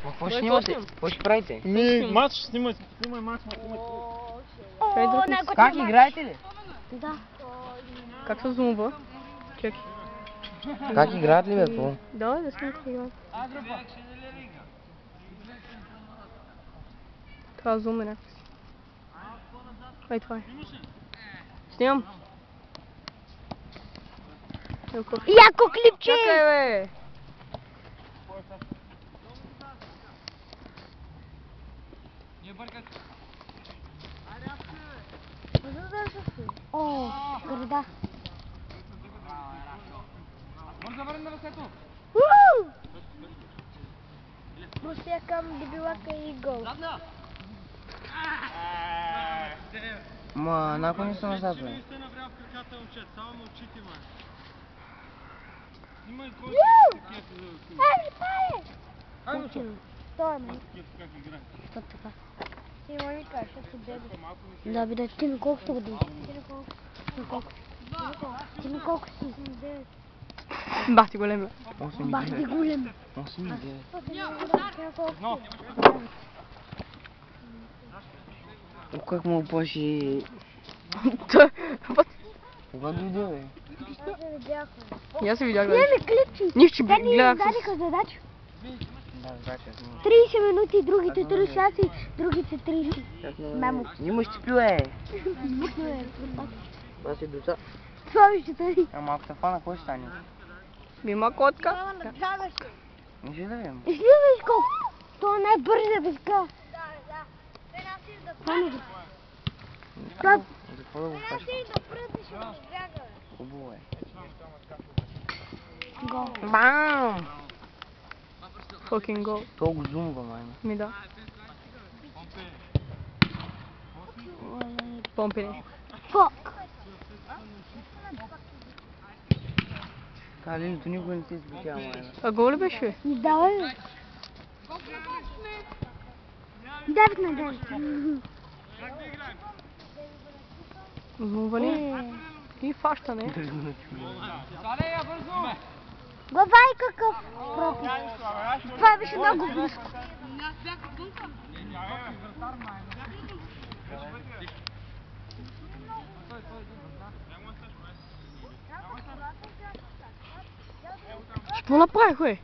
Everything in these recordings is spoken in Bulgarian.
Какво ще снимате? Какво ще правите? Мач ще снимате. Снимай мач, Как играете ли? Да. Как се зумва? Чекай. Как играят ли бе? Какво? Давай да снимай как играят. Трябва да зумне някакси. Ай, това е. Снимам. Яко клипче! Чакай, бе! О, града. Русия към дебилака и гол. Ма, накой не са назад, бе. Не сте набрял краката, момче. Само мълчите, ма. Снимай кой ще Ай, паре! Айде, що? Той ме. Как играе? Що така? Ти ма ми кажеш, ще дебе. Да, бе, да, ти ми колко години? Ти ми колко си? 9. Бах ти голем, бе. 8 Бах ти голем. 8 и Но. Как му плаши? Кога дойде, бе? И аз се видях, Не бе. ми клипчи. Нищо, че Те ни гледах дадиха задача. Да, задача снимам. 30 минути, другите 30 часа, другите 30. Мемо. Нима ще пил, е. Това си деца. Това вижте тъй. Ама ако се фана, какво ще стане? Бима котка. Не ще да видим. И виж колко. Това е най-бързия визка. За какво да го кажеш? Хубаво е. Гол. Бам! Fucking гол. То го зумва, майна. Ми да. Помпини. Фок. Калилито никога не се изпитява, майна. А гол ли беше? Давай. 9 на 9. Зумване. И фащане. Бабай какъв пропуск. Това беше много близко. Какво направих, бе?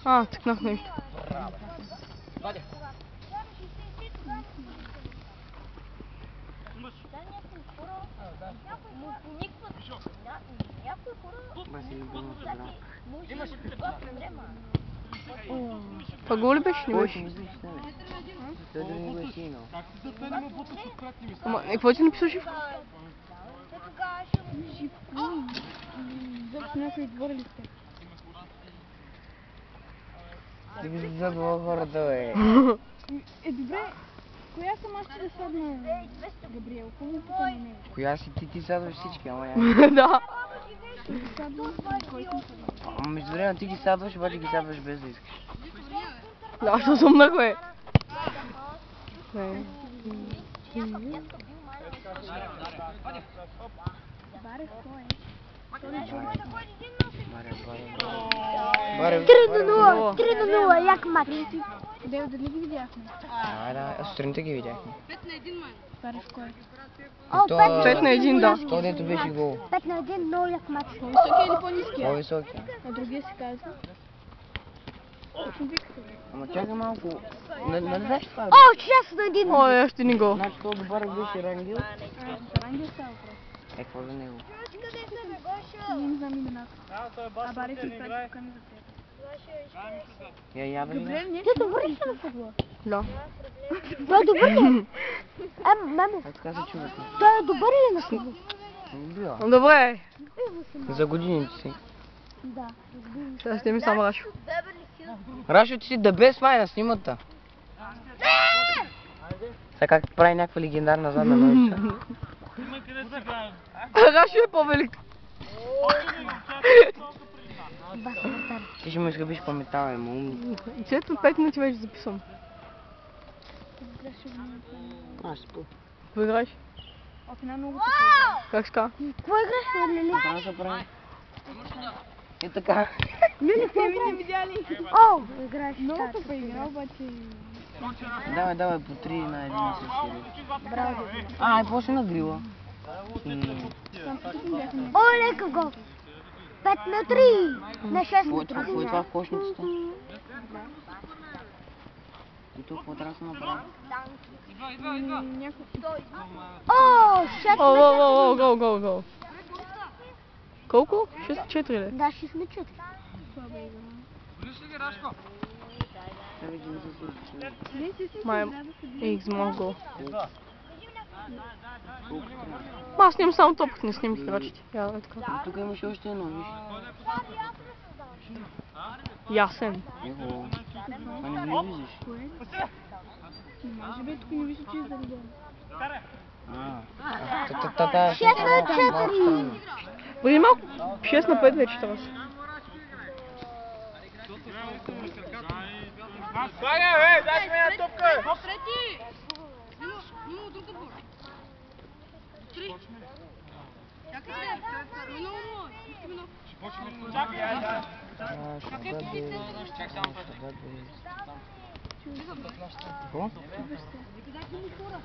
А, цъкнах нещо. Това гол ли беше? Не беше. Той да не го е сигнал. Ама, какво ти написаш? Защо някой изгорили сте? Ти би задвал хората, бе. Добре. Коя сама ще да седна, Габриел? Хубаво тук на него. Коя си ти сядваш всички, ама няма. Да. Ама между време ти ги сядваш, обаче ги сядваш без да искаш. Да, що зумнах, бе. Не. Баре, 3 на 0, 3 на 0, як матч. Къде дали ги видяхме? да, сутринта ги видяхме. 5 на 1, май. Париш кой? О, То- 5 на 1, да. То дето беше гол. 5 на 1, много як матч. Високия или по-ниския? По-високи. А другия се казва? Точно викате. Ама чакай малко. Нали знаеш това? О, 6 на 1. Ой, още ни гол. Значи то добър беше Рангел. Рангел става въпрос. Какво за него? Не знам имената. А Бари си прави тук не за теб. Я да видя. Габриел, не? Ти добър ли си на футбол? Да. Той е добър ли? Мамо, А така се чувате. той е добър ли на футбол? Не била. Добре. За годините си. Да. Сега ще ми само Рашо. Рашо, ти си да без майна, снимата. Сега как прави някаква легендарна задна ножица. Рашо е по-велик. Ти ще му изгубиш паметта, бе, ма умни. Чето 5 минути вече записвам. Аз спу. Какво играеш? О, в една много така. Как ска? Какво играш, Лили? Това се прави. И така. Те ми не видяли. О, играеш Много така. тъпа игра, обаче... Давай по 3 на един и същи ред. Браво. И после на грила. Там всички бяхме. О, лека гол. 5 на 3. На 6 на 3. Кой е това в кошницата? И тук какво трябва да се направи? О, 6 на 4. О, гол. Колко? 6-4 ли? Да, 6 на 4. Да видим за случай. Не, си Май, трябва да се бие. X мога гол. Аз снимам само топката, не снимам играчите. Я, е така. Тук имаше още едно, виж. Ясен. Его. А не го виждаш. Не може бе, тук не вижда, че е зареден. Та. 6 на 4. Преди малко 6 на 5 вече трябва. Дай ми я топка! Какво?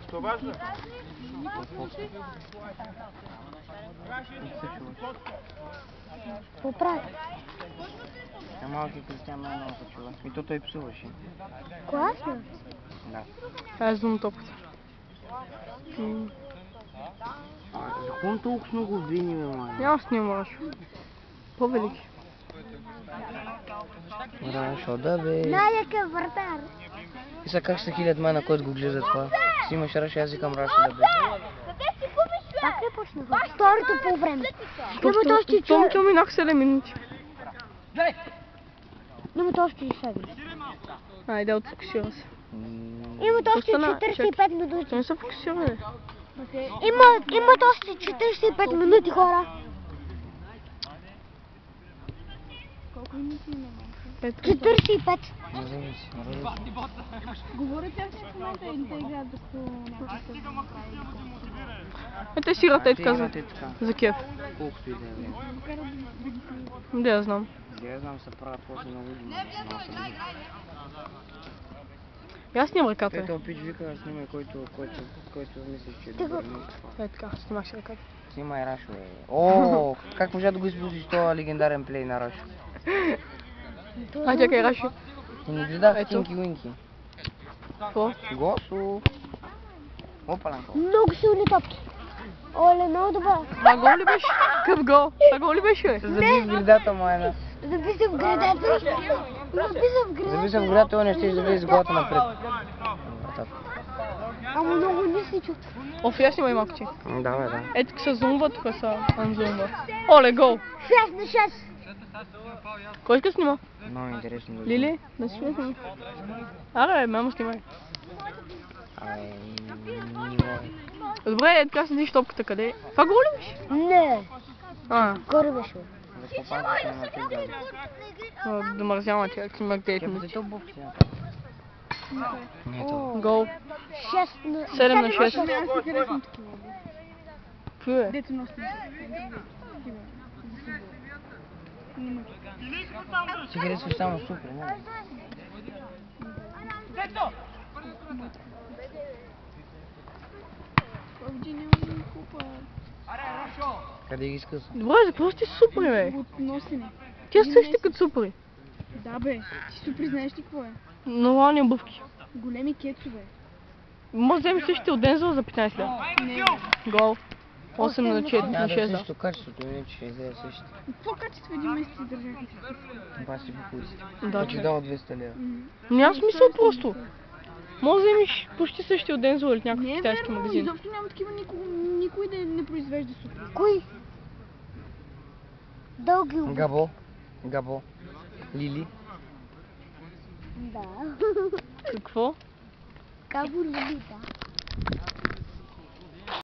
Що важно? Поправи. Малки Кристиан най-много почува. И то той псуваше. Класно. Да. Аз взимам топката. За какво толкова много вини, бе, май? Няма снимаш. По-велики. Рашо, да бе. Най-яка вратар. И сега как ще хилят май на който го гледа това? Снимаш Рашо, аз викам Рашо, да бе. Пак не почнаха. Второто по време. Имат още Томки минах 7 минути. Имат още 7. Айде, отфокусира се. Имат още 45 минути. Той не се фокусира, бе. Имат още 45 минути, хора. Колко минути има? 45. Не зависи, не зависи. Говорят тях в момента и те играят докато някакъв Те си играт така Играте така. за кеф. Колкото и да е. Да, я знам. Да я знам, се правят после на видимо. И аз снимам ръката, бе. Ето пич вика, снимай който мислиш, че е добър. Е така, снимаш ръката. Снимай Рашо, е. О, как можа да го изпуснеш този легендарен плей на Рашо? А, чакай, Рашо. И не гледах Ето. Тинки Уинки. Какво? Госо. Опаланко. Много силни топки. Оле, много добър. Това гол ли беше? Какъв гол? Това гол ли беше, бе? Се заби в гредата, майна. Заби се в градата. Заби се в гредата, он ще влезе с главата напред. Ама много не се чувства. Оф, я снимай малко, че. Да, бе, да. Ето тук се зумва, тук се анзумва. Оле, гол! 6 на 6. Кой иска снима? Много интересно. Лили? Да си снимай. Аре, мамо снимай. Добре, е така седиш топката къде? Това гол ли беше? Не, горе беше. Да мързяма ти, ако снимах 9 минути. Гол. 6 на 7 на 6. Аз си харесвам такива. Какви е? Дето носи. Си харесваш само супер, не? Овджи няма купа. Къде ги скъса? Добре, за какво сте супри, бе? От носене. Тя същи като супри. Да бе, ти супер знаеш ли какво е? Нормални обувки. Големи кецове. Може да вземеш същите от Дензел за 15 лева. Не, Гол. 8 на 4 Няма на да 6, е да. същото качеството, не че ще излезе същото. какво качество един месец издържах? Това си покуси. Да, Ти че. дал 200 лева. Няма смисъл просто. Може да вземеш почти същия от Дензел или някакъв Не е китайски верно, магазин. изобщо няма такива, никой да не произвежда супер. Кои? Дълги обувки. Габо. Лили. Да. Какво? Кабо Лили, да.